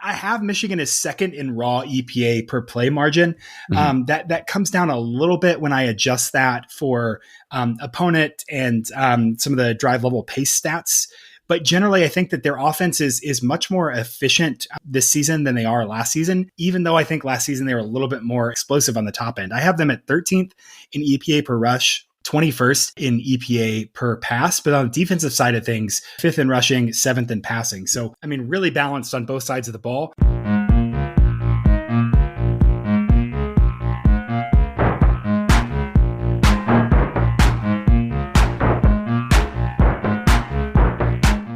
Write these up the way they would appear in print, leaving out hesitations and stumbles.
I have Michigan as second in raw EPA per play margin. That comes down a little bit when I adjust that for opponent and some of the drive level pace stats. But generally, I think that their offense is much more efficient this season than they are last season, even though I think last season they were a little bit more explosive on the top end. I have them at 13th in EPA per rush, 21st in EPA per pass, but on the defensive side of things, 5th in rushing, 7th in passing. So, I mean, really balanced on both sides of the ball.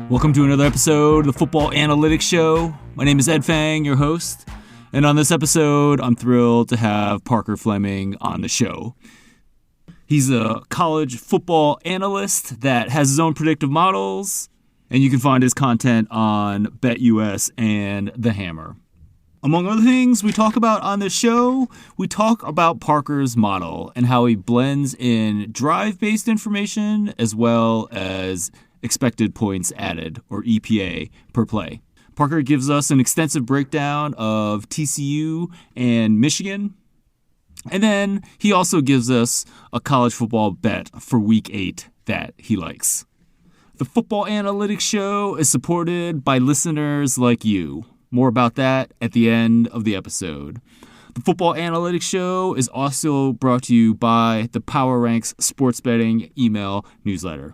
Welcome to another episode of the Football Analytics Show. My name is Ed Fang, your host. And on this episode, I'm thrilled to have Parker Fleming on the show. He's a college football analyst that has his own predictive models, and you can find his content on BetUS and The Hammer. Among other things we talk about on this show, we talk about Parker's model and how he blends in drive-based information as well as expected points added, or EPA, per play. Parker gives us an extensive breakdown of TCU and Michigan. And then he also gives us a college football bet for Week 8 that he likes. The Football Analytics Show is supported by listeners like you. More about that at the end of the episode. The Football Analytics Show is also brought to you by the Power Ranks Sports Betting email newsletter.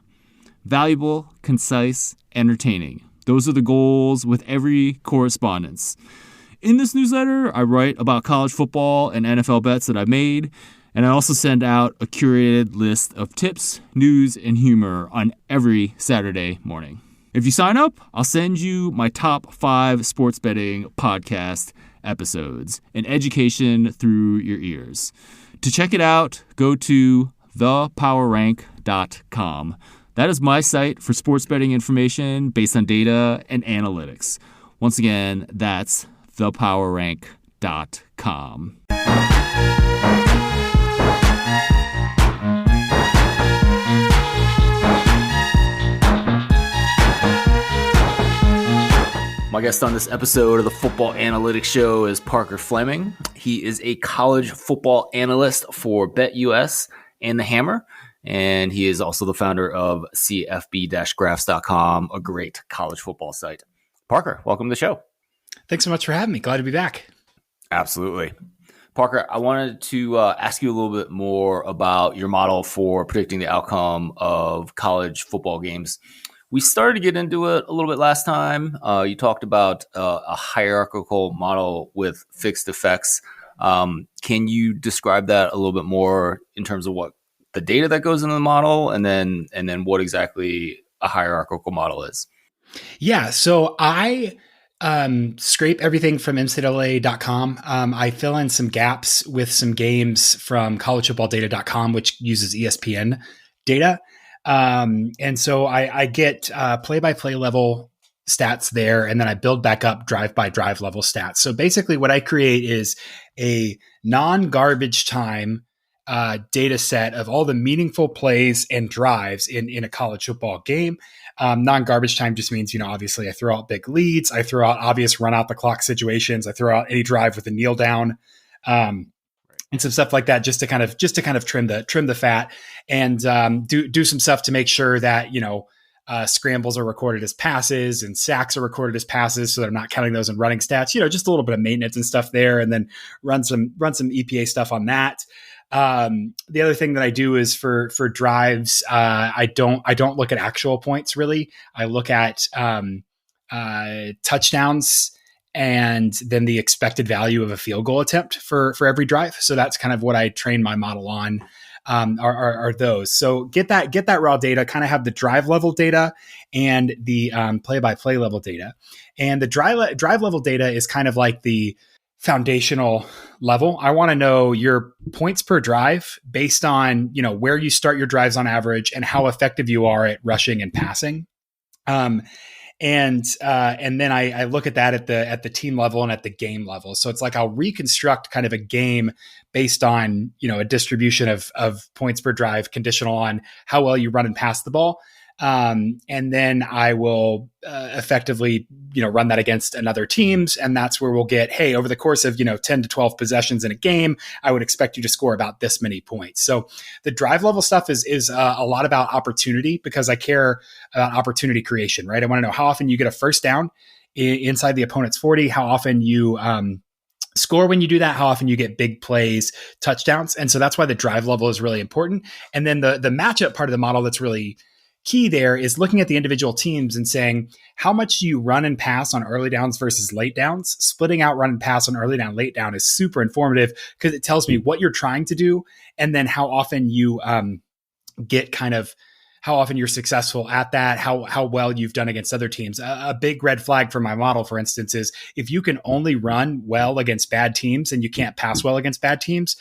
Valuable, concise, entertaining. Those are the goals with every correspondence. In this newsletter, I write about college football and NFL bets that I've made, and I also send out a curated list of tips, news, and humor on every Saturday morning. If you sign up, I'll send you my top 5 sports betting podcast episodes, an education through your ears. To check it out, go to thepowerrank.com. That is my site for sports betting information based on data and analytics. Once again, that's thepowerrank.com. My guest on this episode of the Football Analytics Show is Parker Fleming. He is a college football analyst for BetUS and The Hammer. And he is also the founder of CFB-graphs.com, a great college football site. Parker, welcome to the show. Thanks so much for having me. Glad to be back. Absolutely. Parker, I wanted to ask you a little bit more about your model for predicting the outcome of college football games. We started to get into it a little bit last time. You talked about a hierarchical model with fixed effects. Can you describe that a little bit more in terms of what the data that goes into the model, and then what exactly a hierarchical model is? Yeah, so I scrape everything from NCAA.com. I fill in some gaps with some games from collegefootballdata.com, which uses ESPN data. And so I get play-by-play level stats there, and then I build back up drive-by-drive level stats. So basically what I create is a non-garbage time data set of all the meaningful plays and drives in a college football game. Non-garbage time just means, obviously I throw out big leads. I throw out obvious run out the clock situations. I throw out any drive with a kneel down, and some stuff like that, just to kind of trim the fat, and do some stuff to make sure that, scrambles are recorded as passes and sacks are recorded as passes. So they're not counting those in running stats, just a little bit of maintenance and stuff there, and then run some EPA stuff on that. The other thing that I do is for drives, I don't look at actual points really. I look at touchdowns and then the expected value of a field goal attempt for every drive. So that's kind of what I train my model on. Are those. So get that raw data, kind of have the drive level data and the play-by-play level data. And the drive level data is kind of like the foundational level. I want to know your points per drive based on, where you start your drives on average and how effective you are at rushing and passing. And then I look at that at the team level and at the game level. So it's like I'll reconstruct kind of a game based on, a distribution of points per drive conditional on how well you run and pass the ball. And then I will effectively, run that against another teams. And that's where we'll get, hey, over the course of, 10 to 12 possessions in a game, I would expect you to score about this many points. So the drive level stuff is a lot about opportunity, because I care about opportunity creation, right? I want to know how often you get a first down inside the opponent's 40, how often you score when you do that, how often you get big plays, touchdowns. And so that's why the drive level is really important. And then the matchup part of the model that's really key there is looking at the individual teams and saying, how much do you run and pass on early downs versus late downs? Splitting out run and pass on early down, late down is super informative, because it tells me what you're trying to do, and then how often you get how often you're successful at that, how well you've done against other teams. A big red flag for my model, for instance, is if you can only run well against bad teams and you can't pass well against bad teams,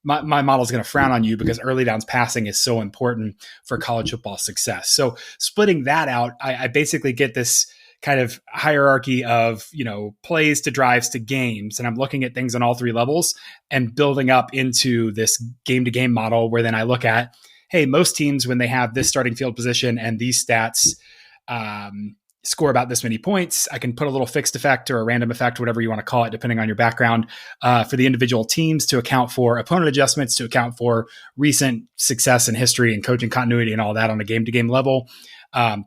my model is going to frown on you, because early downs passing is so important for college football success. So splitting that out, I basically get this kind of hierarchy of, plays to drives to games. And I'm looking at things on all three levels and building up into this game to game model, where then I look at, hey, most teams, when they have this starting field position and these stats, score about this many points. I can put a little fixed effect or a random effect, whatever you want to call it, depending on your background, for the individual teams to account for opponent adjustments, to account for recent success and history and coaching continuity and all that on a game-to-game level,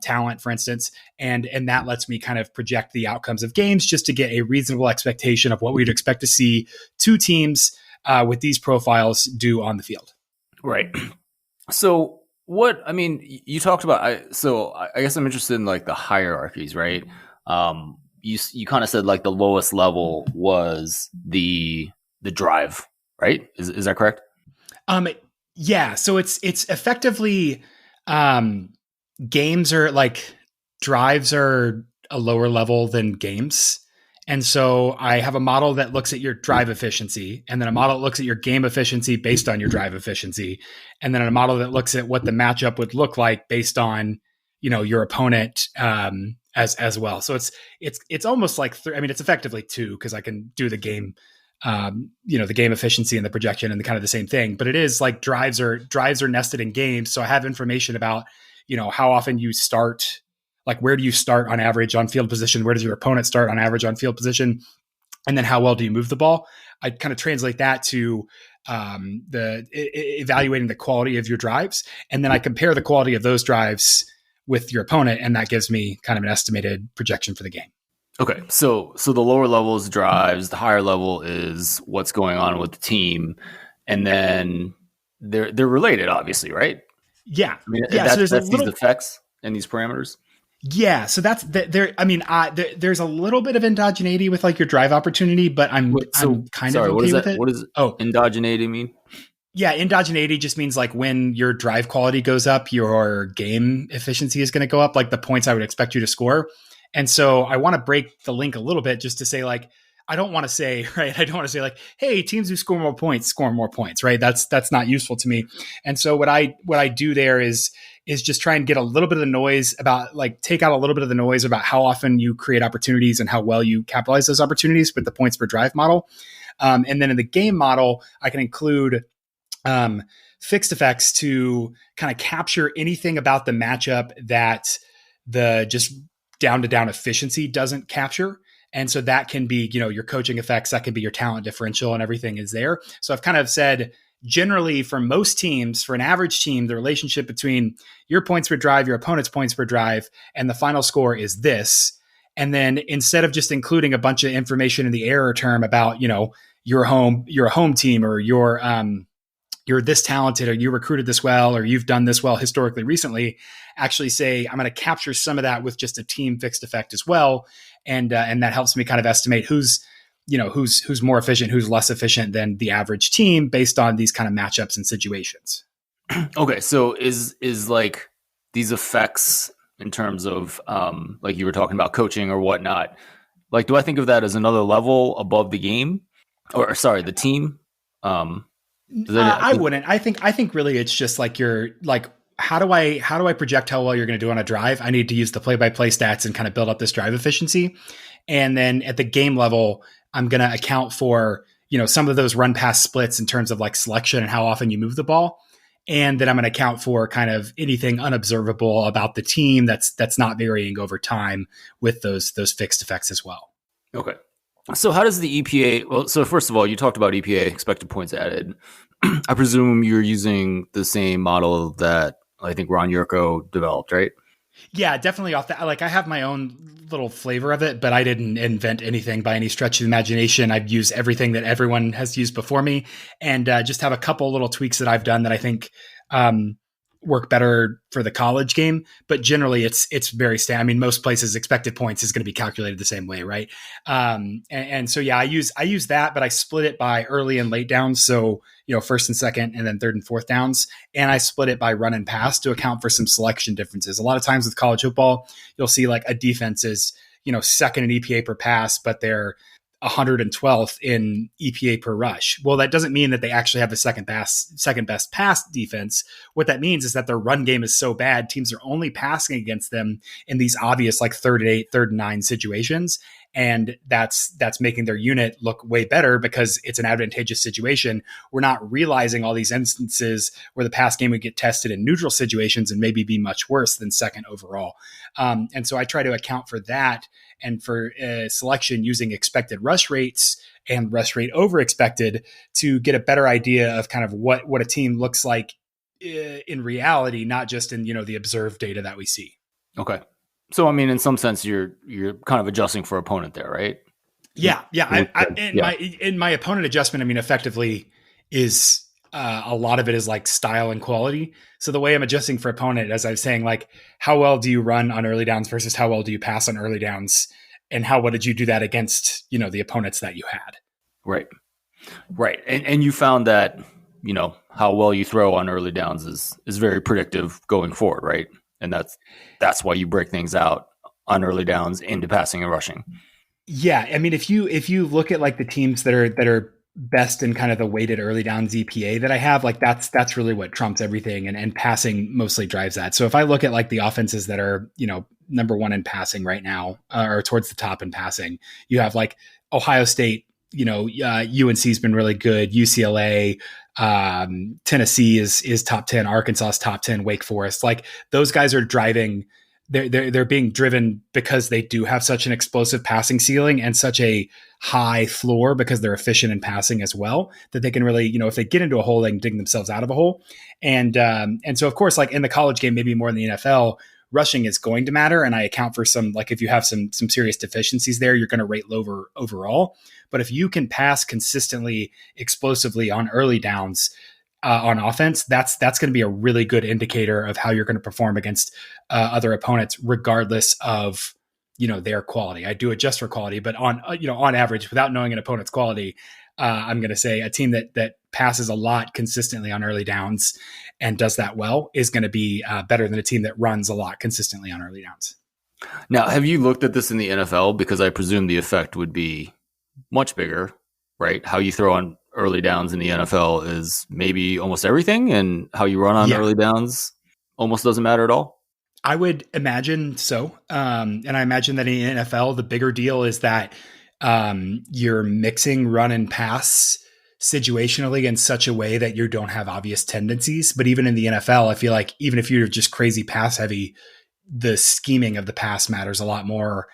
talent, for instance. And that lets me kind of project the outcomes of games, just to get a reasonable expectation of what we'd expect to see two teams with these profiles do on the field. Right. So you talked about, I guess I'm interested in like the hierarchies, right? You kind of said like the lowest level was the drive, right? Is that correct? Yeah. So it's effectively, games are like, drives are a lower level than games. And so I have a model that looks at your drive efficiency, and then a model that looks at your game efficiency based on your drive efficiency, and then a model that looks at what the matchup would look like based on, your opponent as well. So it's almost like it's effectively two, because I can do the game, the game efficiency and the projection and the kind of the same thing. But it is like drives are nested in games, so I have information about how often you start. Like, where do you start on average on field position? Where does your opponent start on average on field position? And then how well do you move the ball? I kind of translate that to evaluating the quality of your drives. And then I compare the quality of those drives with your opponent. And that gives me kind of an estimated projection for the game. Okay. So the lower level is drives. The higher level is what's going on with the team. And then they're related, obviously, right? Yeah. So that's these effects and these parameters. Yeah, so that's there. There's a little bit of endogeneity with like your drive opportunity, but I'm kind of okay with it. What does endogeneity mean? Yeah, endogeneity just means like when your drive quality goes up, your game efficiency is going to go up, like the points I would expect you to score. And so I want to break the link a little bit, just to say like, I don't want to say like, hey, teams who score more points, right? That's not useful to me. And so what I do there is just try and get a little bit of the noise about, like, take out a little bit of the noise about how often you create opportunities and how well you capitalize those opportunities with the points per drive model. And then in the game model, I can include fixed effects to kind of capture anything about the matchup that the just down to down efficiency doesn't capture. And so that can be, your coaching effects, that can be your talent differential, and everything is there. So I've kind of said, generally for most teams, for an average team, the relationship between your points per drive, your opponent's points per drive, and the final score is this. And then instead of just including a bunch of information in the error term about, you're a home team, or you're this talented, or you recruited this well, or you've done this well historically recently, actually say, I'm going to capture some of that with just a team fixed effect as well. And that helps me kind of estimate who's more efficient, who's less efficient than the average team based on these kind of matchups and situations. Okay. So is like these effects in terms of, like you were talking about coaching or whatnot, like, do I think of that as another level above the game, or sorry, the team? I wouldn't. I think really it's just like how do I project how well you're going to do on a drive? I need to use the play-by-play stats and kind of build up this drive efficiency. And then at the game level, I'm going to account for, some of those run pass splits in terms of like selection and how often you move the ball. and then I'm going to account for kind of anything unobservable about the team that's not varying over time with those fixed effects as well. Okay. So how does the EPA? Well, so first of all, you talked about EPA, expected points added. I presume you're using the same model that I think Ron Yurko developed, right? Yeah, definitely off that. Like I have my own little flavor of it, but I didn't invent anything by any stretch of the imagination. I've used everything that everyone has used before me, and just have a couple little tweaks that I've done that I think work better for the college game. But generally, it's very standard. I mean, most places expected points is going to be calculated the same way, right? And so yeah, I use that, but I split it by early and late downs. So first and second, and then third and fourth downs. And I split it by run and pass to account for some selection differences. A lot of times with college football, you'll see like a defense is, second in EPA per pass, but they're 112th in EPA per rush. Well, that doesn't mean that they actually have the second best pass defense. What that means is that their run game is so bad, teams are only passing against them in these obvious like 3rd and 8, 3rd and 9 situations. And that's making their unit look way better because it's an advantageous situation. We're not realizing all these instances where the pass game would get tested in neutral situations and maybe be much worse than second overall. And so I try to account for that and for selection using expected rush rates and rush rate over expected to get a better idea of kind of what a team looks like in reality, not just in, the observed data that we see. Okay. So, I mean, in some sense, you're kind of adjusting for opponent there, right? Yeah. In my opponent adjustment, I mean, effectively is a lot of it is like style and quality. So the way I'm adjusting for opponent, as I was saying, like how well do you run on early downs versus how well do you pass on early downs, and how well did you do that against the opponents that you had? Right. And you found that how well you throw on early downs is very predictive going forward, right? And that's why you break things out on early downs into passing and rushing. Yeah, I mean, if you look at like the teams that are best in kind of the weighted early downs EPA that I have, like that's really what trumps everything, and passing mostly drives that. So if I look at like the offenses that are number one in passing right now, or towards the top in passing, you have like Ohio State. UNC's been really good. UCLA, Tennessee is top 10. Arkansas's top 10. Wake Forest, like those guys are driving. They're being driven because they do have such an explosive passing ceiling and such a high floor because they're efficient in passing as well, that they can really, if they get into a hole, they can dig themselves out of a hole. And so of course, like in the college game, maybe more than the NFL, rushing is going to matter. And I account for some, like if you have some serious deficiencies there, you're going to rate lower overall. But if you can pass consistently, explosively on early downs on offense, that's going to be a really good indicator of how you're going to perform against other opponents, regardless of their quality. I do adjust for quality, but on average, without knowing an opponent's quality, I'm going to say a team that passes a lot consistently on early downs and does that well is going to be better than a team that runs a lot consistently on early downs. Now, have you looked at this in the NFL? Because I presume the effect would be much bigger, right? How you throw on early downs in the NFL is maybe almost everything, and how you run on early downs almost doesn't matter at all. I would imagine so. And I imagine that in the NFL, the bigger deal is that you're mixing run and pass situationally in such a way that you don't have obvious tendencies. But even in the NFL, I feel like even if you're just crazy pass heavy, the scheming of the pass matters a lot more.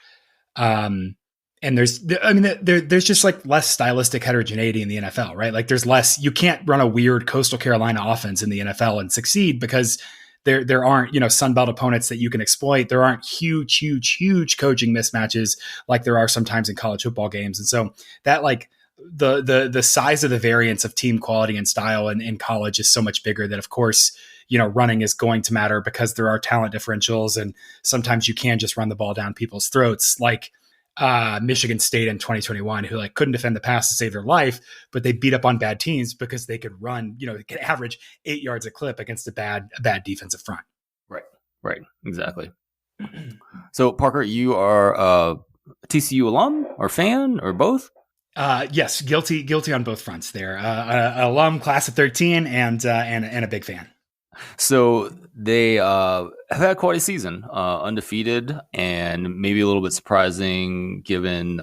And there's just like less stylistic heterogeneity in the NFL, right? Like there's less, you can't run a weird Coastal Carolina offense in the NFL and succeed because there aren't, Sunbelt opponents that you can exploit. There aren't huge coaching mismatches like there are sometimes in college football games. And so that like the size of the variance of team quality and style in college is so much bigger that of course, running is going to matter because there are talent differentials. And sometimes you can just run the ball down people's throats, like Michigan State in 2021, who like couldn't defend the pass to save their life, but they beat up on bad teams because they could run, they could average 8 yards a clip against a bad defensive front. Right. Exactly. So Parker, you are a TCU alum or fan or both? Yes. Guilty on both fronts there. Alum, class of 13 and a big fan. So they have had quite a season, undefeated, and maybe a little bit surprising given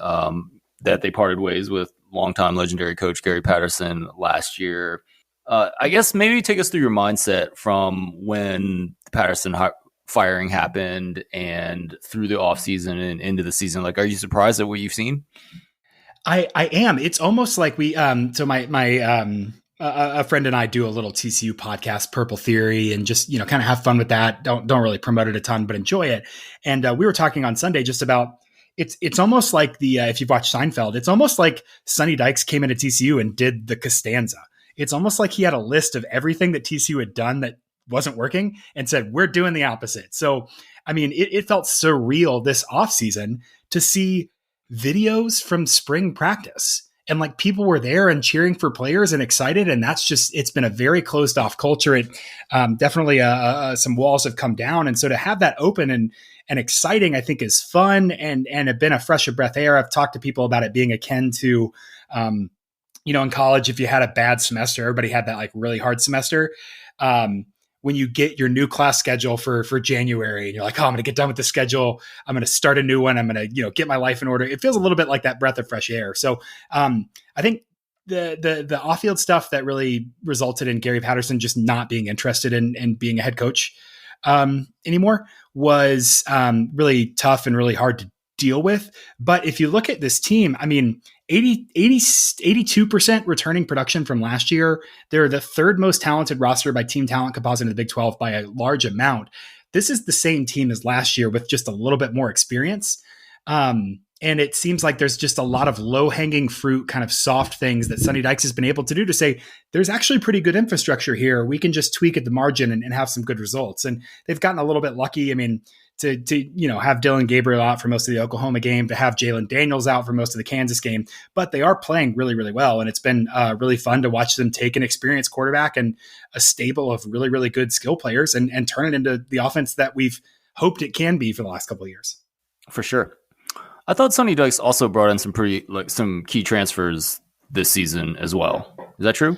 that they parted ways with longtime legendary coach Gary Patterson last year. I guess maybe take us through your mindset from when the Patterson firing happened and through the offseason and into the season. Like, are you surprised at what you've seen? I am. It's almost like we so my a friend and I do a little TCU podcast, Purple Theory, and just kind of have fun with that. Don't really promote it a ton, but enjoy it. And we were talking on Sunday just about it's almost like the if you've watched Seinfeld, it's almost like Sonny Dykes came into TCU and did the Costanza. It's almost like he had a list of everything that TCU had done that wasn't working and said, we're doing the opposite. So, I mean, it felt surreal this offseason to see videos from spring practice. And like people were there and cheering for players and excited. And that's just, it's been a very closed off culture. It definitely some walls have come down. And so to have that open and exciting, I think is fun and have been a fresh of breath air. I've talked to people about it being akin to, in college, if you had a bad semester, everybody had that like really hard semester. When you get your new class schedule for January and you're like, oh, I'm going to get done with the schedule. I'm going to start a new one. I'm going to, get my life in order. It feels a little bit like that breath of fresh air. So I think the off-field stuff that really resulted in Gary Patterson just not being interested in being a head coach anymore was really tough and really hard to deal with. But if you look at this team, I mean, 82% returning production from last year. They're the third most talented roster by team talent composite in the Big 12 by a large amount. This is the same team as last year with just a little bit more experience. And it seems like there's just a lot of low-hanging fruit, kind of soft things that Sonny Dykes has been able to do to say, there's actually pretty good infrastructure here. We can just tweak at the margin and have some good results. And they've gotten a little bit lucky. I mean, to have Dylan Gabriel out for most of the Oklahoma game, to have Jalen Daniels out for most of the Kansas game, but they are playing really, really well. And it's been really fun to watch them take an experienced quarterback and a stable of really, really good skill players and turn it into the offense that we've hoped it can be for the last couple of years. For sure. I thought Sonny Dykes also brought in some key transfers this season as well. Is that true?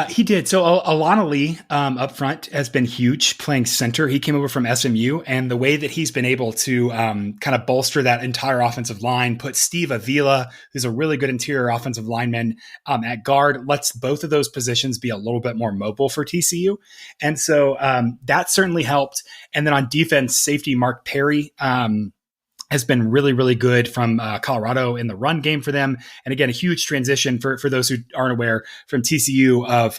He did. So Alana Lee up front has been huge playing center. He came over from SMU, and the way that he's been able to kind of bolster that entire offensive line, put Steve Avila, who's a really good interior offensive lineman, at guard, lets both of those positions be a little bit more mobile for TCU. And so that certainly helped. And then on defense, safety Mark Perry has been really, really good from Colorado in the run game for them. And again, a huge transition for those who aren't aware from TCU of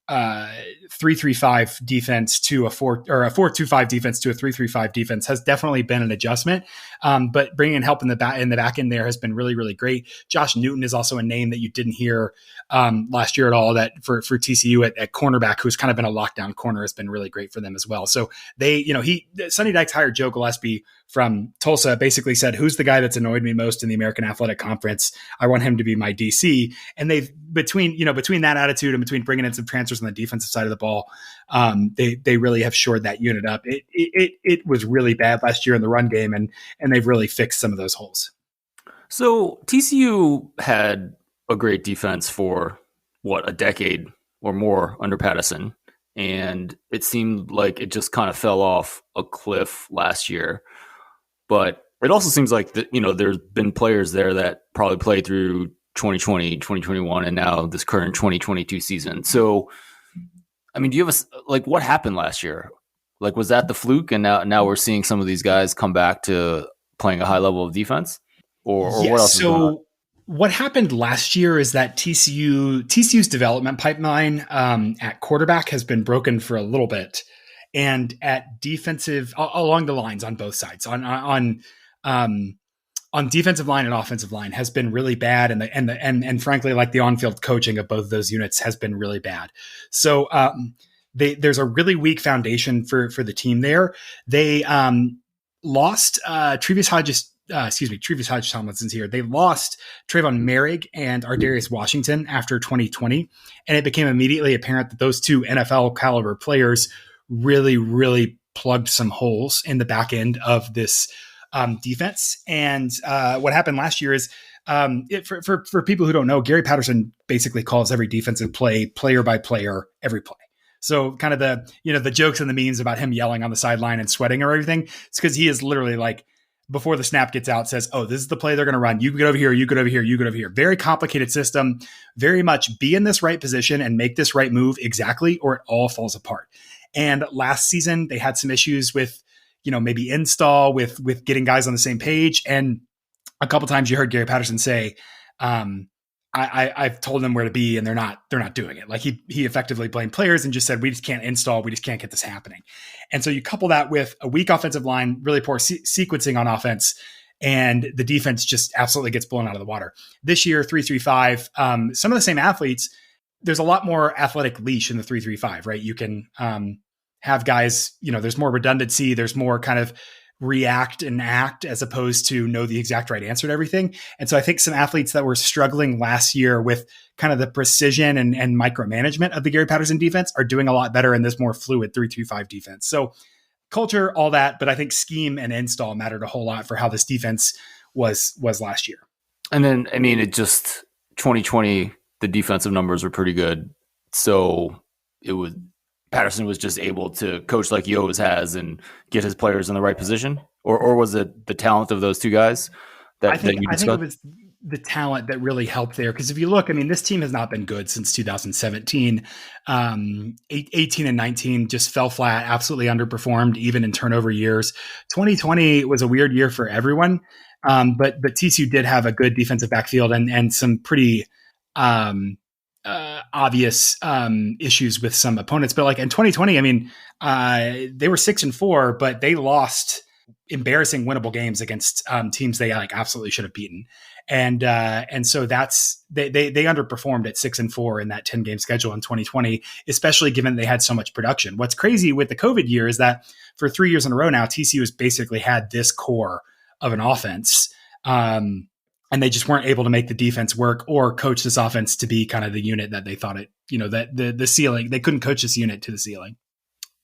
3-3-5 defense to a 4-2-5 defense to a 3-3-5 defense has definitely been an adjustment. But bringing in help in the back end there has been really, really great. Josh Newton is also a name that you didn't hear last year at all, that for TCU at cornerback, who's kind of been a lockdown corner, has been really great for them as well. So they, Sonny Dykes hired Joe Gillespie from Tulsa, basically said, who's the guy that's annoyed me most in the American Athletic Conference? I want him to be my DC. And they've between that attitude and between bringing in some transfers on the defensive side of the ball, they really have shored that unit up. It was really bad last year in the run game, and they've really fixed some of those holes. So TCU had a great defense for a decade or more under Patterson, and it seemed like it just kind of fell off a cliff last year. But it also seems like there's been players there that probably played through 2020, 2021, and now this current 2022 season. So, I mean, do you have what happened last year? Like, was that the fluke? And now we're seeing some of these guys come back to playing a high level of defense, or yes, what else? So what happened last year is that TCU's development pipeline at quarterback has been broken for a little bit, and at defensive along the lines on both sides on defensive line and offensive line has been really bad, and frankly, like the on-field coaching of both of those units has been really bad. So there's a really weak foundation for the team there. They lost Trevis Hodge Tomlinson's here. They lost Trayvon Merrick and Ardarius Washington after 2020, and it became immediately apparent that those two NFL caliber players really, really plugged some holes in the back end of this defense. And what happened last year is, for people who don't know, Gary Patterson basically calls every defensive play player by player every play. So kind of the jokes and the memes about him yelling on the sideline and sweating or everything, it's because he is literally like before the snap gets out says, oh, this is the play they're going to run. You get over here, you get over here, you get over here. Very complicated system, very much be in this right position and make this right move exactly, or it all falls apart. And last season, they had some issues with, maybe install with getting guys on the same page. And a couple times you heard Gary Patterson say, I've told them where to be and they're not doing it. Like he effectively blamed players and just said, we just can't install. We just can't get this happening. And so you couple that with a weak offensive line, really poor sequencing on offense, and the defense just absolutely gets blown out of the water. This year, 3-3-5, some of the same athletes, there's a lot more athletic leash in the 3-3-5, right? You can have guys, there's more redundancy. There's more kind of react and act as opposed to know the exact right answer to everything. And so I think some athletes that were struggling last year with kind of the precision and micromanagement of the Gary Patterson defense are doing a lot better in this more fluid 3-3-5 defense. So culture, all that, but I think scheme and install mattered a whole lot for how this defense was last year. And then, it just 2020, the defensive numbers were pretty good. So Patterson was just able to coach like he always has and get his players in the right position? Or was it the talent of those two guys I think it was the talent that really helped there. Because if you look, this team has not been good since 2017. 18 and 19 just fell flat, absolutely underperformed, even in turnover years. 2020 was a weird year for everyone. But TCU did have a good defensive backfield and some pretty obvious issues with some opponents. But like in 2020, they were 6-4, but they lost embarrassing winnable games against teams they absolutely should have beaten. And so that's they underperformed at 6-4 in that 10-game schedule in 2020, especially given they had so much production. What's crazy with the COVID year is that for 3 years in a row now, TCU has basically had this core of an offense. And they just weren't able to make the defense work or coach this offense to be kind of the unit that they thought it, that the ceiling, they couldn't coach this unit to the ceiling.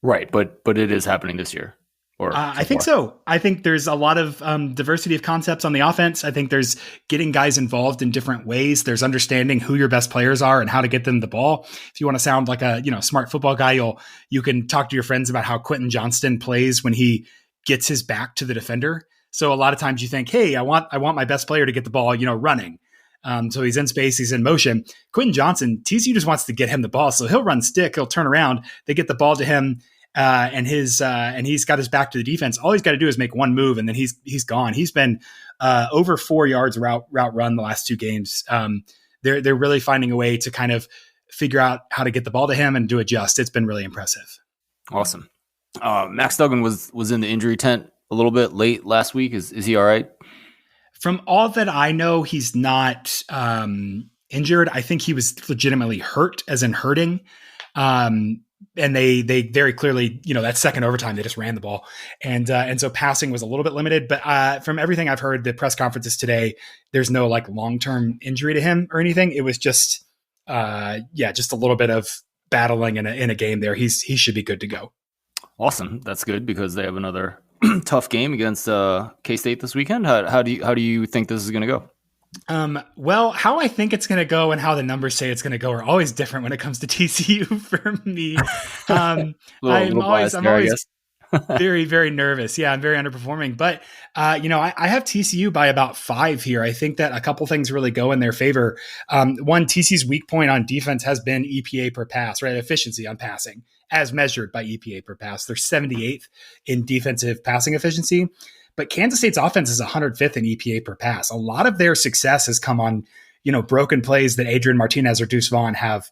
Right. But it is happening this year. I think so. I think there's a lot of diversity of concepts on the offense. I think there's getting guys involved in different ways. There's understanding who your best players are and how to get them the ball. If you want to sound like a smart football guy, you can talk to your friends about how Quentin Johnston plays when he gets his back to the defender. So a lot of times you think, hey, I want my best player to get the ball, running. So he's in space, he's in motion. Quentin Johnson, TCU just wants to get him the ball. So he'll run stick, he'll turn around, they get the ball to him, and he's got his back to the defense. All he's got to do is make one move, and then he's gone. He's been over 4 yards route run the last 2 games. They're really finding a way to kind of figure out how to get the ball to him and to adjust. It's been really impressive. Awesome. Max Duggan was in the injury tent a little bit late last week. Is he all right? From all that I know, he's not injured. I think he was legitimately hurt, as in hurting. And they very clearly, that second overtime, they just ran the ball. And so passing was a little bit limited. But from everything I've heard, the press conferences today, there's no long-term injury to him or anything. It was just, just a little bit of battling in a game there. He should be good to go. Awesome. That's good because they have another tough game against K-State this weekend. How do you think this is going to go? Well, how I think it's going to go and how the numbers say it's going to go are always different when it comes to TCU for me. I'm always very, very nervous. Yeah, I'm very underperforming. But, I have TCU by about 5 here. I think that a couple things really go in their favor. One, TCU's weak point on defense has been EPA per pass, right? Efficiency on passing, as measured by EPA per pass. They're 78th in defensive passing efficiency. But Kansas State's offense is 105th in EPA per pass. A lot of their success has come on, broken plays that Adrian Martinez or Deuce Vaughn have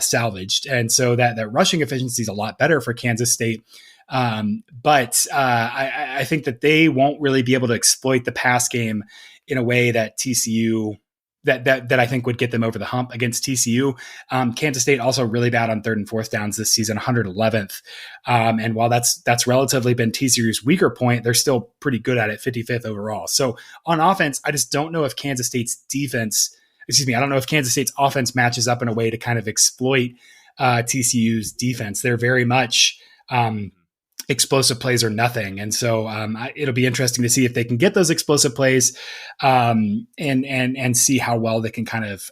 salvaged. And so that rushing efficiency is a lot better for Kansas State. But I think that they won't really be able to exploit the pass game in a way that TCU that I think would get them over the hump against TCU. Kansas State also really bad on 3rd and 4th downs this season, 111th. And while that's relatively been TCU's weaker point, they're still pretty good at it, 55th overall. So on offense, I just don't know if Kansas State's offense matches up in a way to kind of exploit TCU's defense. They're very much explosive plays or nothing. And so it'll be interesting to see if they can get those explosive plays and see how well they can kind of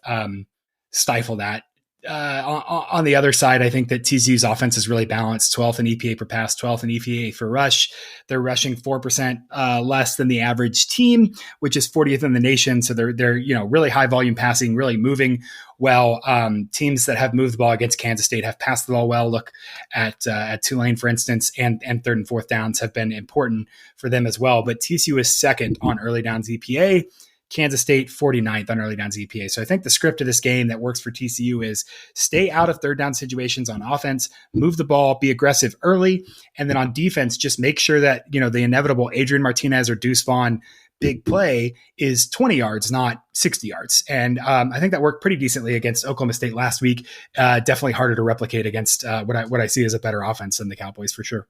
stifle that on the other side, I think that TCU's offense is really balanced. 12th in EPA per pass, 12th in EPA for rush. They're rushing 4% less than the average team, which is 40th in the nation. So they're really high volume passing, really moving well. Teams that have moved the ball against Kansas State have passed the ball well. Look at Tulane, for instance, and third and fourth downs have been important for them as well. But TCU is second on early downs EPA. Kansas State 49th on early downs EPA. So I think the script of this game that works for TCU is stay out of third down situations on offense, move the ball, be aggressive early, and then on defense, just make sure that the inevitable Adrian Martinez or Deuce Vaughn big play is 20 yards, not 60 yards. And I think that worked pretty decently against Oklahoma State last week. Definitely harder to replicate against what I see as a better offense than the Cowboys for sure.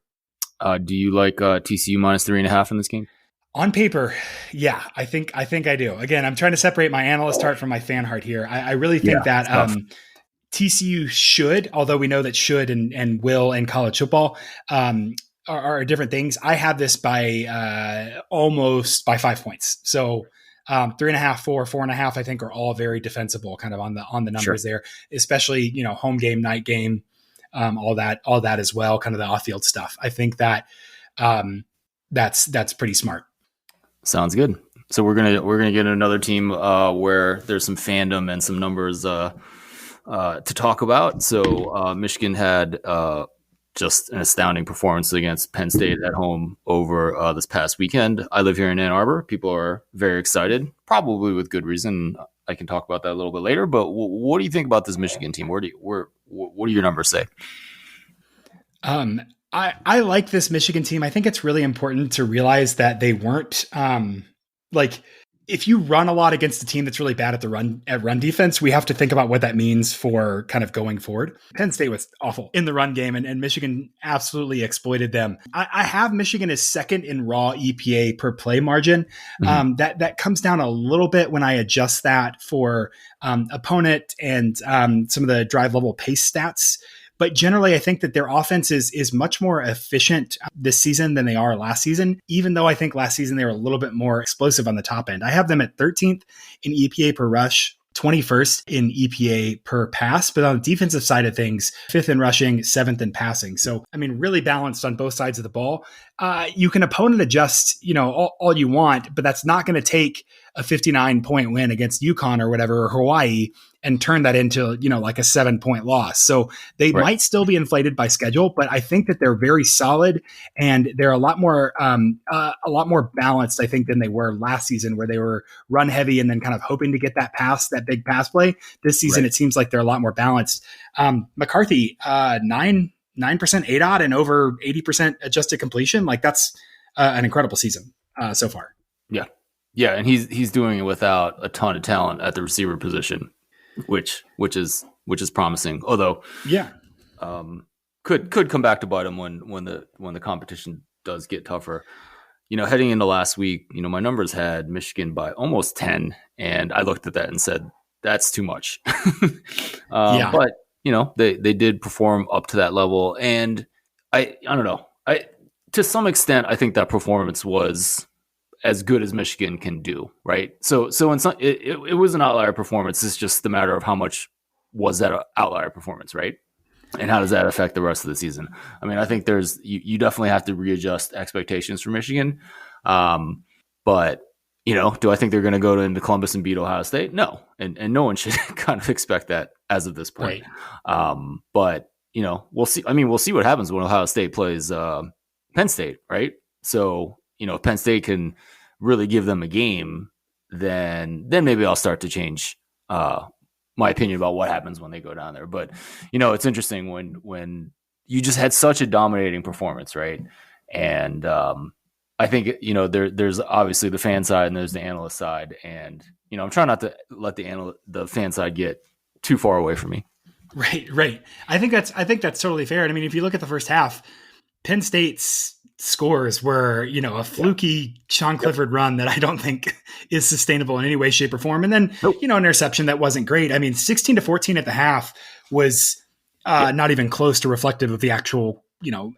Do you like TCU minus 3.5 in this game? On paper, yeah, I think I do. Again, I'm trying to separate my analyst heart from my fan heart here. I really think that TCU should, although we know that should and will in college football are different things. I have this by almost by 5 points. So 3.5, 4, 4.5, I think are all very defensible kind of on the numbers there, especially, home game, night game, all that as well, kind of the off-field stuff. I think that that's pretty smart. Sounds good. So we're gonna get another team where there's some fandom and some numbers to talk about. So Michigan had just an astounding performance against Penn State at home over this past weekend. I live here in Ann Arbor. People are very excited, probably with good reason. I can talk about that a little bit later. But what do you think about this Michigan team? What do your numbers say? I like this Michigan team. I think it's really important to realize that they weren't if you run a lot against a team that's really bad at run defense, we have to think about what that means for kind of going forward. Penn State was awful in the run game, and Michigan absolutely exploited them. I have Michigan as second in raw EPA per play margin. Mm-hmm. That comes down a little bit when I adjust that for opponent and some of the drive level pace stats. But generally, I think that their offense is much more efficient this season than they are last season, even though I think last season they were a little bit more explosive on the top end. I have them at 13th in EPA per rush, 21st in EPA per pass, but on the defensive side of things, 5th in rushing, 7th in passing. So, really balanced on both sides of the ball. You can opponent adjust, all you want, but that's not going to take a 59-point win against UConn or whatever, or Hawaii, and turn that into, like a 7-point loss. So they might still be inflated by schedule, but I think that they're very solid and they're a lot more balanced, I think, than they were last season, where they were run heavy and then kind of hoping to get that big pass play. This season, It seems like they're a lot more balanced. McCarthy, 9% ADOT and over 80% adjusted completion. Like that's an incredible season so far. Yeah. Yeah. And he's doing it without a ton of talent at the receiver position, which is promising. Although, could come back to bite him when the competition does get tougher. Heading into last week, my numbers had Michigan by almost 10, and I looked at that and said that's too much. But they did perform up to that level, and I don't know. To some extent, I think that performance was as good as Michigan can do, right? So in some, it was an outlier performance. It's just the matter of how much was that outlier performance, right? And how does that affect the rest of the season? I think you definitely have to readjust expectations for Michigan. But do I think they're going to go into Columbus and beat Ohio State? No, and no one should kind of expect that as of this point. Right. But we'll see. We'll see what happens when Ohio State plays Penn State, right? So if Penn State can really give them a game, then maybe I'll start to change my opinion about what happens when they go down there. But it's interesting when you just had such a dominating performance, right? And I think there's obviously the fan side and there's the analyst side, and I'm trying not to let the fan side get too far away from me. Right. I think that's totally fair. And if you look at the first half, Penn State's scores were, a fluky Sean Clifford run that I don't think is sustainable in any way, shape, or form. And then, an interception that wasn't great. 16-14 at the half was not even close to reflective of the actual,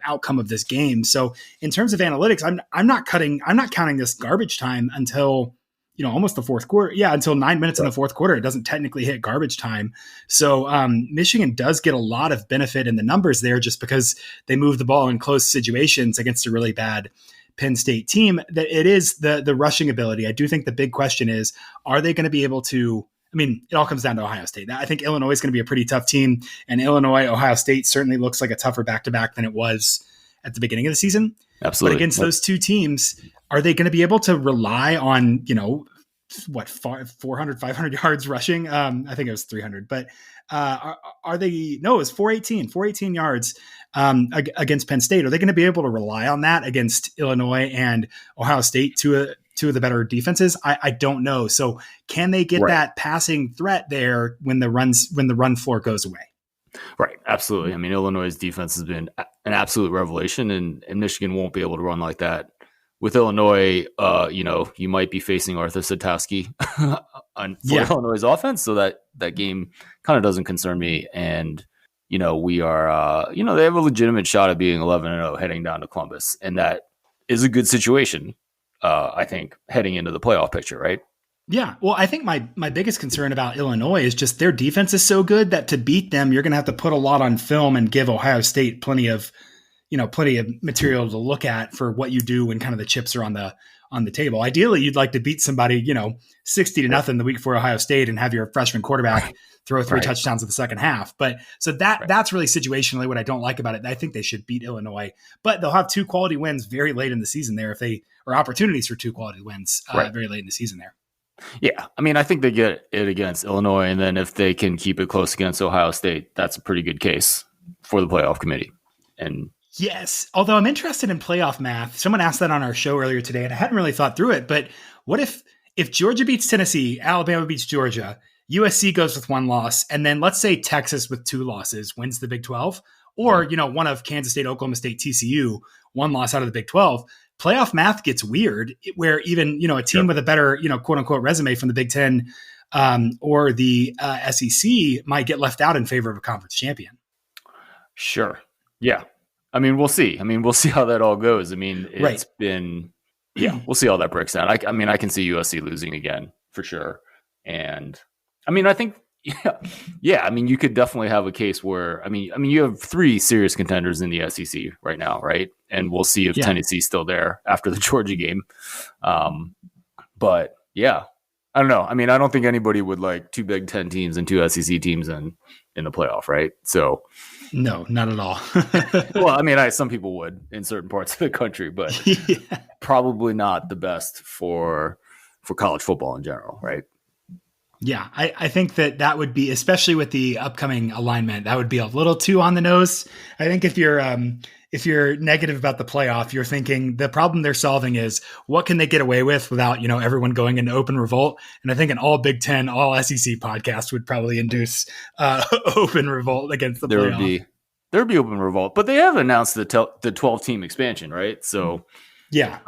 outcome of this game. So in terms of analytics, I'm not counting this garbage time until almost the fourth quarter. Yeah, until 9 minutes in the fourth quarter, it doesn't technically hit garbage time. So Michigan does get a lot of benefit in the numbers there, just because they move the ball in close situations against a really bad Penn State team. That it is the rushing ability. I do think the big question is, are they going to be able to? I mean, it all comes down to Ohio State. I think Illinois is going to be a pretty tough team, and Ohio State certainly looks like a tougher back-to-back than it was at the beginning of the season. Absolutely. But against those two teams, are they going to be able to rely on, 400, 500 yards rushing? I think it was 300, but are they? No, it was 418 yards against Penn State. Are they going to be able to rely on that against Illinois and Ohio State, two of the better defenses? I don't know. So can they get that passing threat there when the run floor goes away? Right. Absolutely. I mean, Illinois' defense has been an absolute revelation, and Michigan won't be able to run like that. With Illinois, you might be facing Arthur Satowski on Illinois' offense, so that game kind of doesn't concern me. And we are, they have a legitimate shot at being 11-0 heading down to Columbus, and that is a good situation. I think heading into the playoff picture, right? Yeah. Well, I think my biggest concern about Illinois is just their defense is so good that to beat them, you're going to have to put a lot on film and give Ohio State plenty of material to look at for what you do when kind of the chips are on the table. Ideally, you'd like to beat somebody, 60-0 the week before Ohio State and have your freshman quarterback throw three touchdowns in the second half. But so that's really situationally what I don't like about it. I think they should beat Illinois, but they'll have two quality wins very late in the season there, or opportunities for two quality wins very late in the season there. Yeah. I mean, I think they get it against Illinois, and then if they can keep it close against Ohio State, that's a pretty good case for the playoff committee. And yes, although I'm interested in playoff math. Someone asked that on our show earlier today, and I hadn't really thought through it. But what if Georgia beats Tennessee, Alabama beats Georgia, USC goes with one loss, and then let's say Texas with two losses wins the Big 12, or one of Kansas State, Oklahoma State, TCU, one loss out of the Big 12. Playoff math gets weird, where even a team with a better quote unquote resume from the Big 10 or the SEC might get left out in favor of a conference champion. Sure. Yeah. I mean, we'll see. We'll see how that all goes. I mean, it's been, we'll see how that breaks down. I can see USC losing again for sure. And I mean, I think, you could definitely have a case where, you have three serious contenders in the SEC right now, right? And we'll see if Tennessee's still there after the Georgia game. But yeah, I don't know. I mean, I don't think anybody would like two Big Ten teams and two SEC teams in the playoff, right? So no, not at all. Well, some people would in certain parts of the country, but probably not the best for college football in general, right? Yeah, I think that would be, especially with the upcoming alignment, that would be a little too on the nose. I think if you're negative about the playoff, you're thinking the problem they're solving is what can they get away with without everyone going into open revolt. And I think an all Big Ten, all SEC podcast would probably induce open revolt against the playoff. There would be open revolt, but they have announced the 12-team expansion, right? So yeah.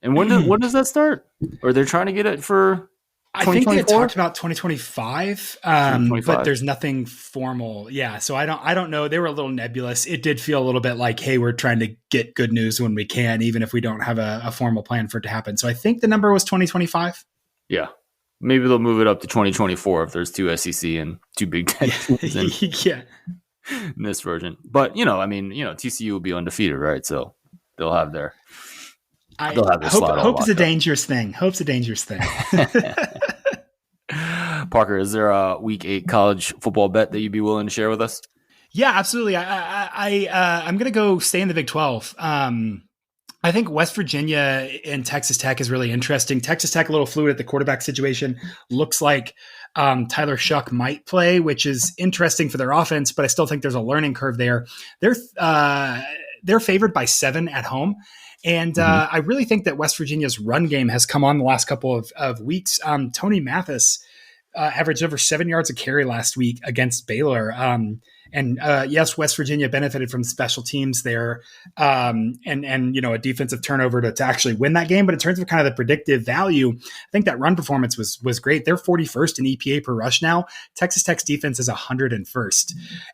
And when does that start? Or they're trying to get it for? I think they talked about 2025, but there's nothing formal. Yeah. So I don't know. They were a little nebulous. It did feel a little bit like, hey, we're trying to get good news when we can, even if we don't have a formal plan for it to happen. So I think the number was 2025. Yeah. Maybe they'll move it up to 2024 if there's two SEC and two Big Ten teams in this version. But, TCU will be undefeated, right? So they'll have their Hope is a dangerous thing. Hope's a dangerous thing. Parker, is there a Week 8 college football bet that you'd be willing to share with us? Yeah, absolutely. I'm going to go stay in the Big 12. I think West Virginia and Texas Tech is really interesting. Texas Tech a little fluid at the quarterback situation. Looks like Tyler Shuck might play, which is interesting for their offense, but I still think there's a learning curve there. They're favored by 7 at home. And I really think that West Virginia's run game has come on the last couple of weeks. Tony Mathis averaged over 7 yards a carry last week against Baylor. Yes, West Virginia benefited from special teams there and a defensive turnover to actually win that game. But in terms of kind of the predictive value, I think that run performance was great. They're 41st in EPA per rush now. Texas Tech's defense is 101st.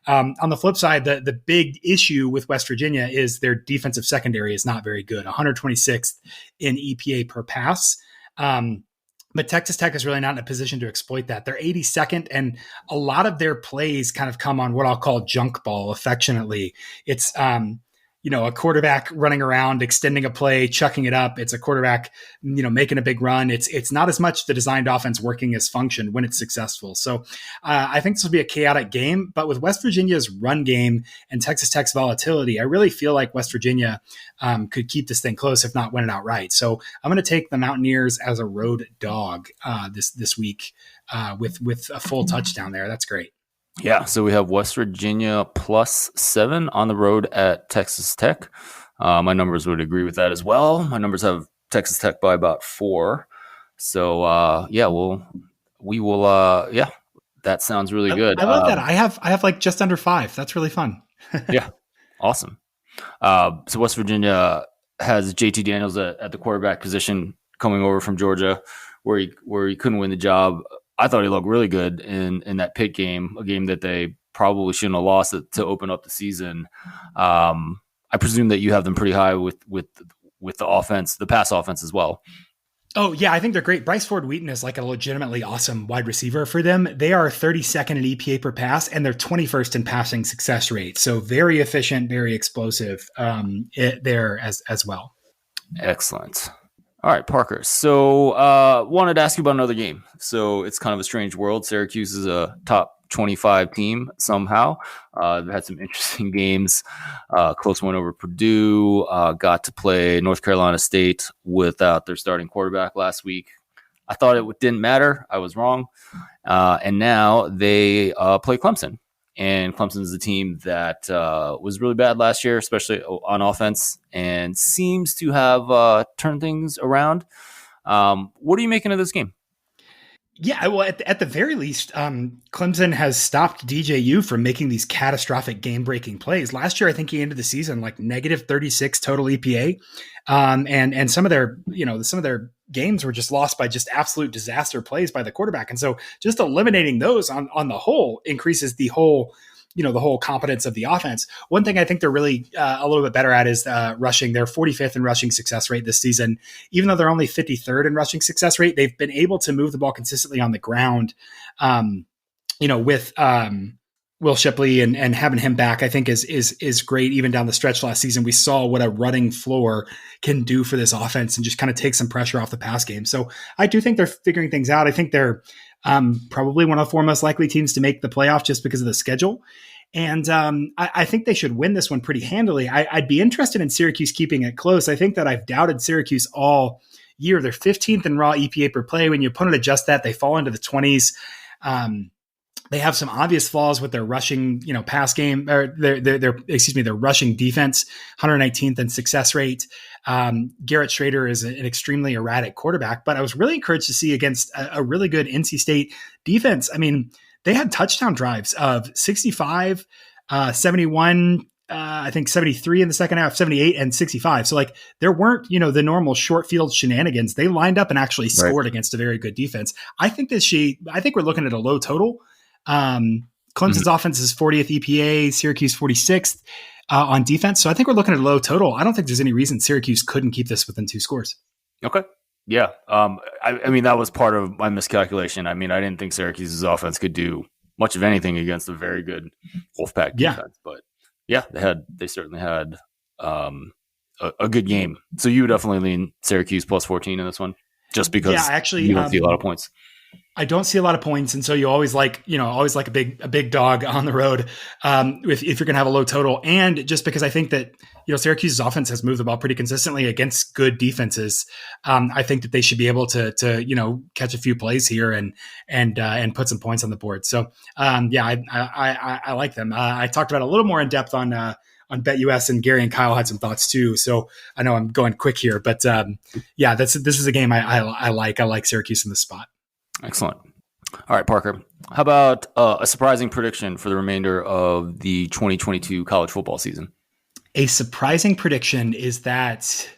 On the flip side, the big issue with West Virginia is their defensive secondary is not very good, 126th in EPA per pass. But Texas Tech is really not in a position to exploit that. They're 82nd, and a lot of their plays kind of come on what I'll call junk ball affectionately. It's, a quarterback running around, extending a play, chucking it up. It's a quarterback, making a big run. It's not as much the designed offense working as function when it's successful. So I think this will be a chaotic game, but with West Virginia's run game and Texas Tech's volatility, I really feel like West Virginia could keep this thing close, if not win it outright. So I'm going to take the Mountaineers as a road dog this week with a full touchdown there. That's great. Yeah, so we have West Virginia +7 on the road at Texas Tech. My numbers would agree with that as well. My numbers have Texas Tech by about 4. So we will. That sounds really good. I love that. I have like just under 5. That's really fun. Yeah, awesome. So West Virginia has JT Daniels at the quarterback position coming over from Georgia, where he couldn't win the job. I thought he looked really good in that Pitt game, a game that they probably shouldn't have lost to open up the season. I presume that you have them pretty high with the offense, the pass offense as well. Oh, yeah, I think they're great. Bryce Ford-Wheaton is like a legitimately awesome wide receiver for them. They are 32nd in EPA per pass, and they're 21st in passing success rate. So very efficient, very explosive there as well. Excellent. All right, Parker. So wanted to ask you about another game. So it's kind of a strange world. Syracuse is a top 25 team somehow. They've had some interesting games. Close one over Purdue. Got to play North Carolina State without their starting quarterback last week. I thought it didn't matter. I was wrong. And now they play Clemson. And Clemson is a team that was really bad last year, especially on offense, and seems to have turned things around. What are you making of this game? Yeah, well, at the very least, Clemson has stopped DJU from making these catastrophic game-breaking plays. Last year, I think he ended the season like -36 total EPA, and some of their games were just lost by just absolute disaster plays by the quarterback. And so, just eliminating those on the whole increases the whole competence of the offense. One thing I think they're really a little bit better at is rushing. They're 45th in rushing success rate this season. Even though they're only 53rd in rushing success rate, they've been able to move the ball consistently on the ground. With Will Shipley and having him back, I think is great. Even down the stretch last season, we saw what a running floor can do for this offense and just kind of take some pressure off the pass game. So I do think they're figuring things out. I think they're probably one of the 4 most likely teams to make the playoff just because of the schedule. And I think they should win this one pretty handily. I'd be interested in Syracuse keeping it close. I think that I've doubted Syracuse all year. They're 15th in raw EPA per play. When your opponent adjusts that, they fall into the 20s. They have some obvious flaws with their rushing, pass game, or their rushing defense, 119th in success rate. Garrett Schrader is an extremely erratic quarterback, but I was really encouraged to see against a really good NC State defense. I mean, they had touchdown drives of 65, 71, I think 73 in the second half, 78 and 65. So like there weren't, the normal short field shenanigans. They lined up and actually scored against a very good defense. I think we're looking at a low total. Clemson's offense is 40th EPA, Syracuse 46th on defense. So I think we're looking at a low total. I don't think there's any reason Syracuse couldn't keep this within 2 scores. Okay. Yeah. I mean, that was part of my miscalculation. I mean, I didn't think Syracuse's offense could do much of anything against a very good Wolfpack defense, but yeah, they certainly had a good game. So you would definitely lean Syracuse +14 in this one, just because you don't see a lot of points. I don't see a lot of points, and so you always like a big dog on the road if you're going to have a low total, and just because I think that Syracuse's offense has moved the ball pretty consistently against good defenses. I think that they should be able to catch a few plays here and put some points on the board. So I like them. I talked about it a little more in depth on BetUS, and Gary and Kyle had some thoughts too. So I know I'm going quick here, but this is a game I like. I like Syracuse in this spot. Excellent. All right, Parker. How about a surprising prediction for the remainder of the 2022 college football season? A surprising prediction is that,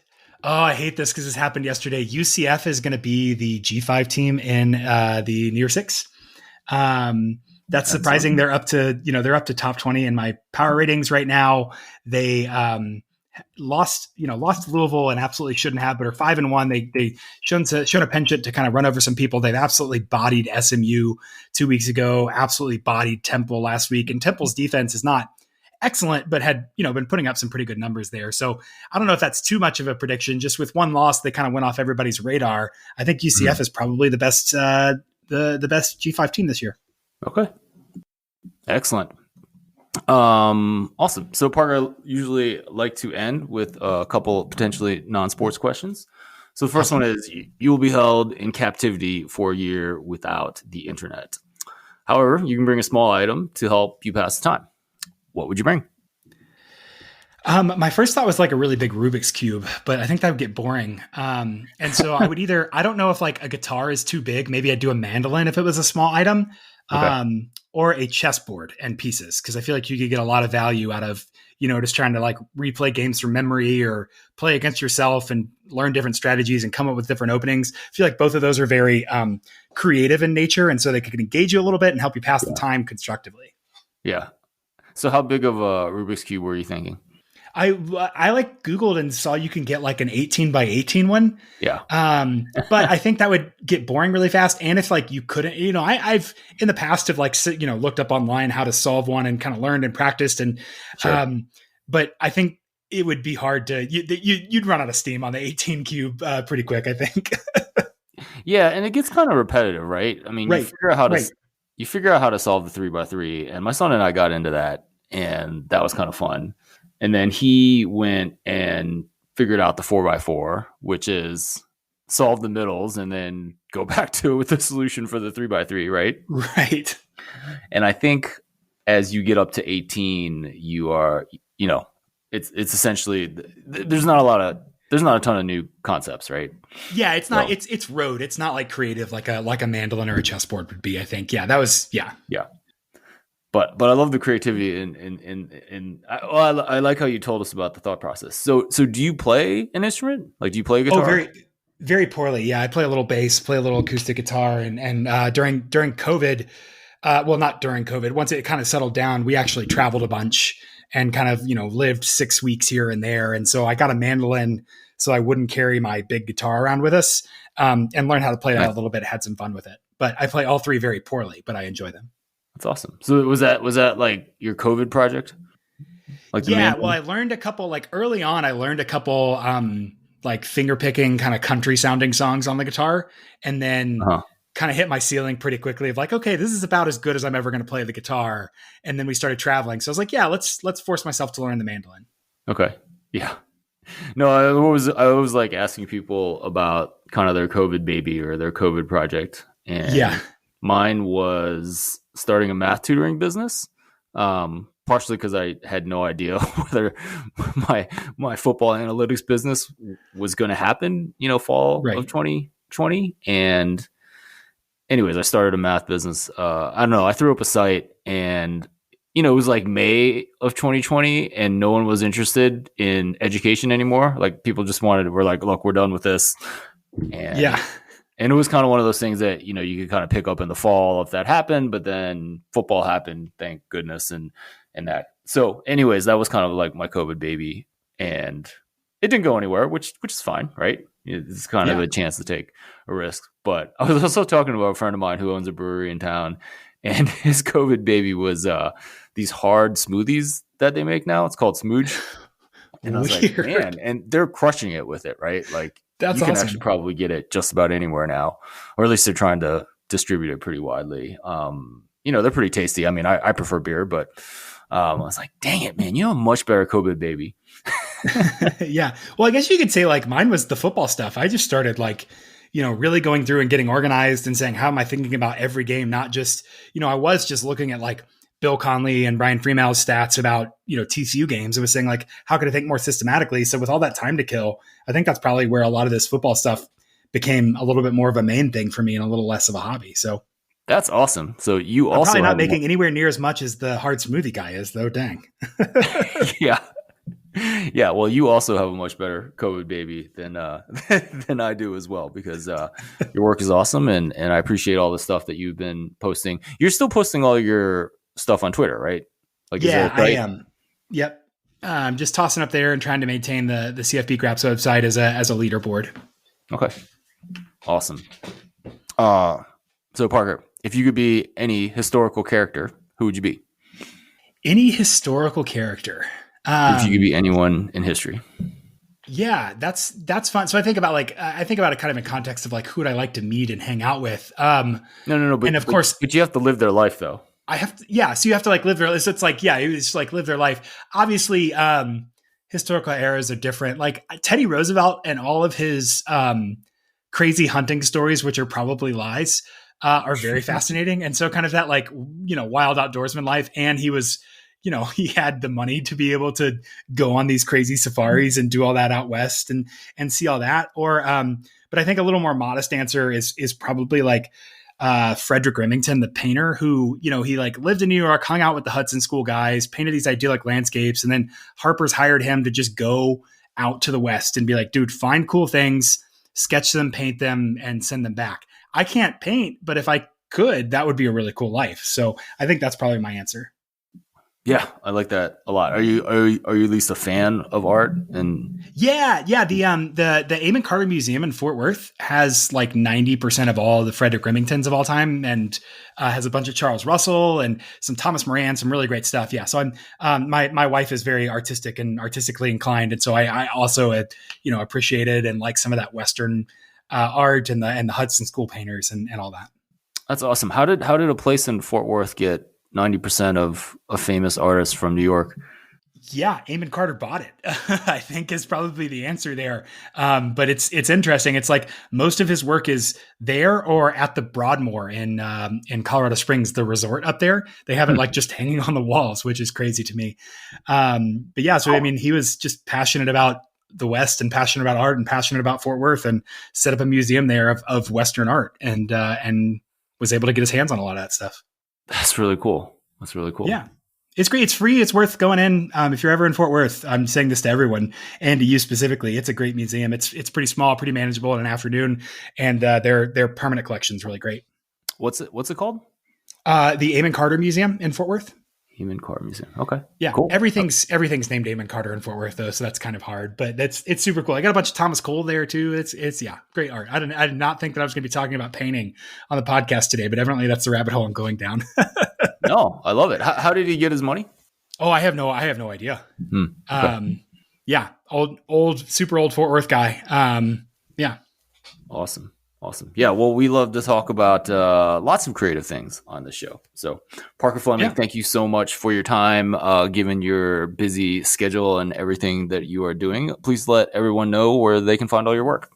I hate this because this happened yesterday. UCF is going to be the G5 team in the New Year Six. That's surprising. They're up to top 20 in my power ratings right now. They lost to Louisville and absolutely shouldn't have, but are 5-1. They shown a penchant to kind of run over some people. They've absolutely bodied SMU 2 weeks ago, absolutely bodied Temple last week. And Temple's defense is not excellent, but had, been putting up some pretty good numbers there. So I don't know if that's too much of a prediction. Just with one loss, they kind of went off everybody's radar. I think UCF is probably the best the best G5 team this year. Okay. Excellent. Awesome. So Parker, usually like to end with a couple potentially non-sports questions. So the first one is, you will be held in captivity for a year without the internet. However, you can bring a small item to help you pass the time. What would you bring? My first thought was like a really big Rubik's Cube, but I think that would get boring. And so I would I don't know if like a guitar is too big. Maybe I'd do a mandolin if it was a small item, or a chessboard and pieces. Cause I feel like you could get a lot of value out of, just trying to like replay games from memory or play against yourself and learn different strategies and come up with different openings. I feel like both of those are very creative in nature. And so they can engage you a little bit and help you pass the time constructively. Yeah. So how big of a Rubik's Cube were you thinking? I like Googled and saw you can get like an 18 by 18 one. Yeah. But I think that would get boring really fast. And if like you couldn't, I've in the past have like, looked up online how to solve one and kind of learned and practiced. And, but I think it would be hard to, you'd run out of steam on the 18 cube pretty quick, I think. Yeah. And it gets kind of repetitive, right? I mean, you figure out how to solve the 3x3, and my son and I got into that, and that was kind of fun. And then he went and figured out the 4x4, which is solve the middles and then go back to it with the solution for the 3x3, right? Right. And I think as you get up to 18, you are, it's essentially, there's not a ton of new concepts, right? Yeah, it's not. It's road. It's not like creative, like a mandolin or a chessboard would be. I think. Yeah, that was. Yeah. But I love the creativity and I like how you told us about the thought process. So do you play an instrument? Like, do you play a guitar? Oh, very, very poorly. Yeah, I play a little bass, play a little acoustic guitar, and during COVID, well, not during COVID. Once it kind of settled down, we actually traveled a bunch and kind of lived 6 weeks here and there, and so I got a mandolin so I wouldn't carry my big guitar around with us, and learned how to play that a little bit. Had some fun with it, but I play all three very poorly, but I enjoy them. That's awesome. So was that like your COVID project? Like well, I learned a couple, like early on, like finger picking kind of country sounding songs on the guitar, and then kind of hit my ceiling pretty quickly of like, okay, this is about as good as I'm ever going to play the guitar. And then we started traveling. So I was like, yeah, let's force myself to learn the mandolin. Okay. Yeah. No, I was like asking people about kind of their COVID baby or their COVID project. And mine was starting a math tutoring business. Partially because I had no idea whether my football analytics business was going to happen, fall of 2020. And anyways, I started a math business. I don't know. I threw up a site, and it was like May of 2020, and no one was interested in education anymore. Like, people just we're like, look, we're done with this. And it was kind of one of those things that, you could kind of pick up in the fall if that happened, but then football happened, thank goodness. And that. So anyways, that was kind of like my COVID baby, and it didn't go anywhere, which is fine. Right. It's kind of a chance to take a risk. But I was also talking about a friend of mine who owns a brewery in town, and his COVID baby was these hard smoothies that they make now. It's called Smooge. And I was like, man, and they're crushing it with it. Right. Like, that's you can awesome. actually probably get it just about anywhere now, or at least they're trying to distribute it pretty widely. They're pretty tasty. I mean, I prefer beer, but I was like, dang it, man, a much better COVID baby. Yeah. Well, I guess you could say like mine was the football stuff. I just started like, really going through and getting organized and saying, how am I thinking about every game? Not just, I was just looking at like Bill Conley and Brian Freeman's stats about, TCU games. It was saying like, how could I think more systematically? So with all that time to kill, I think that's probably where a lot of this football stuff became a little bit more of a main thing for me and a little less of a hobby. So that's awesome. So I'm also probably not making anywhere near as much as the hard smoothie guy is, though. Dang. Yeah. Yeah. Well, you also have a much better COVID baby than I do as well, because your work is awesome. And I appreciate all the stuff that you've been posting. You're still posting all your stuff on Twitter, right? Like, yeah, I am. Yep. Just tossing up there and trying to maintain the CFB Graps website as a leaderboard. Okay. Awesome. So Parker, if you could be any historical character, who would you be? Any historical character. If you could be anyone in history. Yeah, that's fun. So I think about it kind of in context of like who would I like to meet and hang out with. No. But you have to live their life though. I have to, yeah. So you have to like live their. So it's like, yeah, it's like live their life. Obviously, historical eras are different. Like Teddy Roosevelt and all of his crazy hunting stories, which are probably lies, are very fascinating. And so kind of that like, wild outdoorsman life. And he was, he had the money to be able to go on these crazy safaris and do all that out west and see all that. Or, but I think a little more modest answer is probably like Frederick Remington, the painter, who, he like lived in New York, hung out with the Hudson School guys, painted these idyllic landscapes. And then Harper's hired him to just go out to the West and be like, dude, find cool things, sketch them, paint them, and send them back. I can't paint, but if I could, that would be a really cool life. So I think that's probably my answer. Yeah, I like that a lot. Are you at least a fan of art? And yeah. The Amon Carter Museum in Fort Worth has like 90% of all the Frederick Remingtons of all time, and has a bunch of Charles Russell and some Thomas Moran, some really great stuff. Yeah. So I'm my wife is very artistic and artistically inclined, and so I also appreciate it and like some of that Western art and the Hudson School painters and all that. That's awesome. How did a place in Fort Worth get 90% of a famous artist from New York? Yeah, Amon Carter bought it, I think is probably the answer there. But it's interesting. It's like most of his work is there or at the Broadmoor in Colorado Springs, the resort up there. They have it like just hanging on the walls, which is crazy to me. But yeah, so I mean, he was just passionate about the West and passionate about art and passionate about Fort Worth, and set up a museum there of Western art and was able to get his hands on a lot of that stuff. That's really cool. Yeah. It's great. It's free. It's worth going in. If you're ever in Fort Worth, I'm saying this to everyone and to you specifically. It's a great museum. It's pretty small, pretty manageable in an afternoon. And their permanent collection is really great. What's it called? The Amon Carter Museum in Fort Worth. Amon Carter Museum. Okay. Yeah. Cool. Everything's named Amon Carter in Fort Worth though. So that's kind of hard, but it's super cool. I got a bunch of Thomas Cole there too. It's great art. I did not think that I was going to be talking about painting on the podcast today, but evidently that's the rabbit hole I'm going down. No, I love it. How did he get his money? Oh, I have no idea. Okay. Yeah. Super old Fort Worth guy. Yeah. Awesome. Yeah, well, we love to talk about lots of creative things on the show. So, Parker Fleming, Thank you so much for your time, given your busy schedule and everything that you are doing. Please let everyone know where they can find all your work.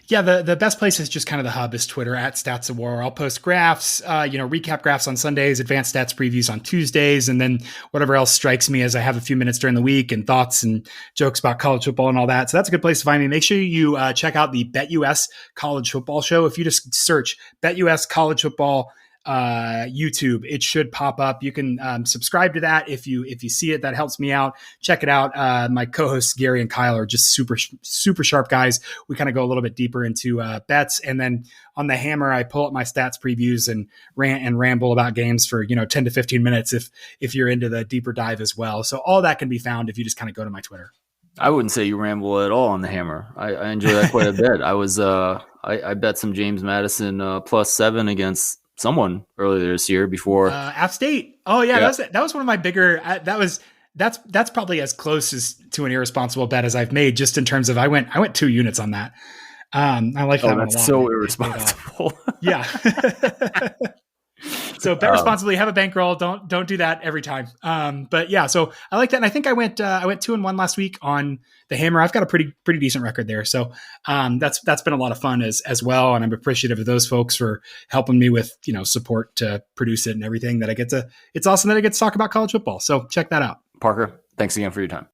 Yeah, the best place is just kind of the hub is Twitter at Stats of War. I'll post graphs, recap graphs on Sundays, advanced stats previews on Tuesdays, and then whatever else strikes me as I have a few minutes during the week and thoughts and jokes about college football and all that. So that's a good place to find me. Make sure you check out the BetUS College Football Show. If you just search BetUS College Football YouTube, it should pop up. You can subscribe to that if you see it. That helps me out. Check it out. My co-hosts Gary and Kyle are just super sharp guys. We kind of go a little bit deeper into bets, and then on the Hammer, I pull up my stats previews and rant and ramble about games for 10 to 15 minutes if you're into the deeper dive as well. So all that can be found if you just kind of go to my Twitter. I wouldn't say you ramble at all on the Hammer. I enjoy that quite a bit. I was I bet some James Madison +7 against someone earlier this year before App State. Oh yeah. That was one of my bigger, that's probably as close as to an irresponsible bet as I've made, just in terms of I went 2 units on that. I like that one a lot. That's so irresponsible. Yeah. So bet responsibly, have a bankroll. Don't do that every time. But yeah, so I like that. And I think I went 2-1 last week on the Hammer. I've got a pretty decent record there. So that's been a lot of fun as well. And I'm appreciative of those folks for helping me with, support to produce it and everything that I get to. It's awesome that I get to talk about college football. So check that out. Parker, thanks again for your time.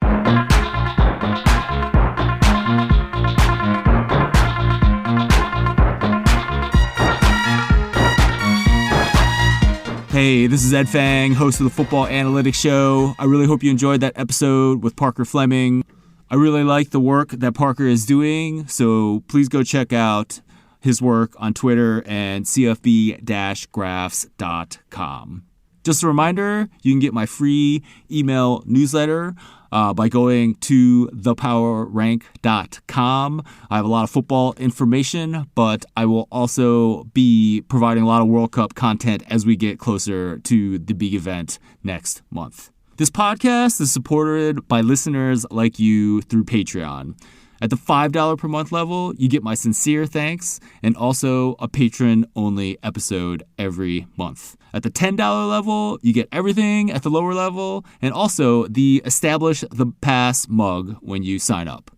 Hey, this is Ed Fang, host of the Football Analytics Show. I really hope you enjoyed that episode with Parker Fleming. I really like the work that Parker is doing, so please go check out his work on Twitter and cfb-graphs.com. Just a reminder, you can get my free email newsletter by going to thepowerrank.com. I have a lot of football information, but I will also be providing a lot of World Cup content as we get closer to the big event next month. This podcast is supported by listeners like you through Patreon. At the $5 per month level, you get my sincere thanks and also a patron-only episode every month. At the $10 level, you get everything at the lower level and also the Establish the Pass mug when you sign up.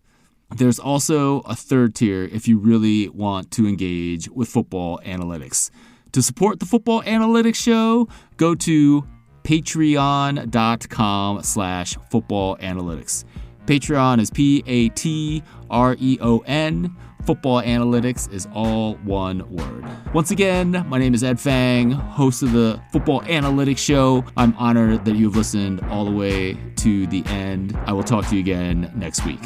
There's also a third tier if you really want to engage with football analytics. To support the Football Analytics Show, go to patreon.com/footballanalytics. Patreon is Patreon. Football Analytics is all one word. Once again, my name is Ed Fang, host of the Football Analytics Show. I'm honored that you've listened all the way to the end. I will talk to you again next week.